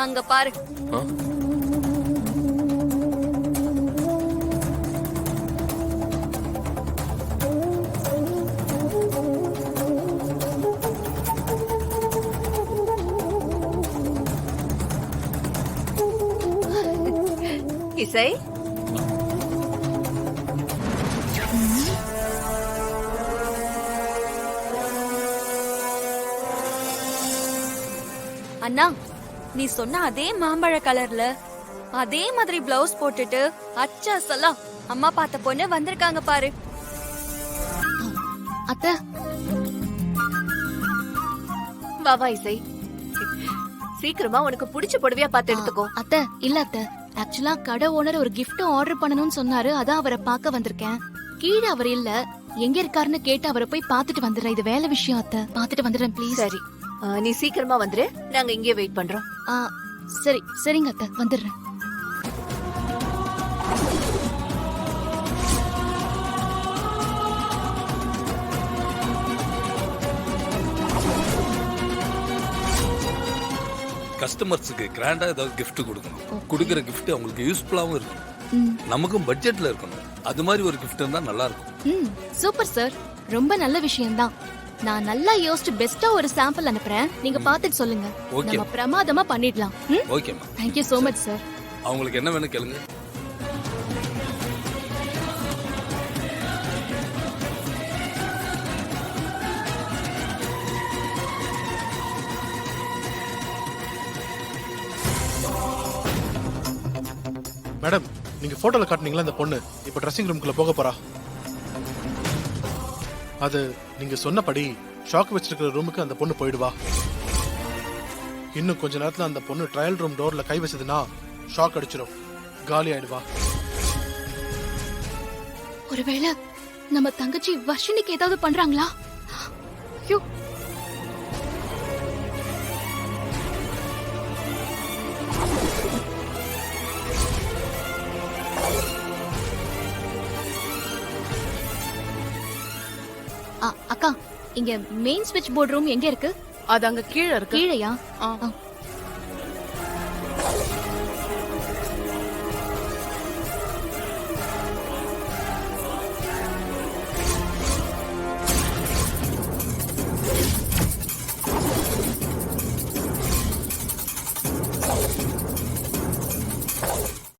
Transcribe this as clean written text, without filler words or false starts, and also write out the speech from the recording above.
அங்க பாரு. ஆ? இசை, அண்ணா, நீ சொன்ன அதே மாம்பழ கலர்ல அதே மாதிரி பிளவுஸ் போட்டுட்டு அச்சா அம்மா பார்த்த பொண்ணு வந்திருக்காங்க பாரு. அத்தை, வா இசை, சீக்கிரமா உனக்கு பிடிச்ச புடவையா பார்த்து எடுத்துக்கோ. அத்தை இல்ல அத்தை, ஆக்சுவலா கடை ஓனர் ஒரு gift ஆர்டர் பண்ணணும்னு சொன்னாரு, அதான் அவரை பார்க்க வந்திருக்கேன். கீழே அவர் இல்ல, எங்க இருக்காருன்னு கேட்டு அவரை போய் பார்த்துட்டு வந்துடுறேன். இது வேலை விஷயம் அத்தை, பார்த்துட்டு வந்துடுறேன் ப்ளீஸ். சரி, நீ சீக்கிரமா வந்துரு, நாங்க இங்கே வெயிட் பண்றோம். சரி சரிங்க அத்தை, வந்துடுறேன். கஸ்டமர்ஸுக்கு கிராண்டா ஏதாவது gift கொடுக்கணும். கொடுக்குற gift அவங்களுக்கு யூஸ்ஃபுல்லாவும் இருக்கும், நமக்கும் பட்ஜெட்ல இருக்கணும். அது மாதிரி ஒரு gift இருந்தா நல்லா இருக்கும். சூப்பர் சார், ரொம்ப நல்ல விஷயம்தான். நான் நல்லா யோசிச்சு பெஸ்டா ஒரு சாம்பிள் அனுப்புறேன், நீங்க பார்த்துட்டு சொல்லுங்க. Okay. நம்ம பிரமாதமா பண்ணிடலாம். ஓகேம்மா, thank you so much sir. அவங்களுக்கு என்ன வேணும் கேளுங்க. மேடம், நீங்க போட்டோல காட்டுனீங்களா அந்த பொண்ணு இப்ப ட்ரெஸ்ஸிங் ரூம்குள்ள போக போறா. அது நீங்க சொன்னபடி ஷாக் வச்சிருக்கிற ரூமுக்கு அந்த பொண்ணு போயிடுவா. இன்னும் கொஞ்ச நேரத்துல அந்த பொண்ணு ட்ரையல் ரூம் டோர்ல கை வச்சதுன்னா ஷாக் அடிச்சிடும், காலி ஆயிடுவா. ஒருவேளை நம்ம தங்கச்சி வர்ஷினிக்கு ஏதாவது பண்றாங்களா? ஐயோ, அக்கா, இங்க மெயின் ஸ்விட்ச் போர்ட் ரூம் எங்க இருக்கு? அது அங்க கீழே இருக்கு. கீழையா?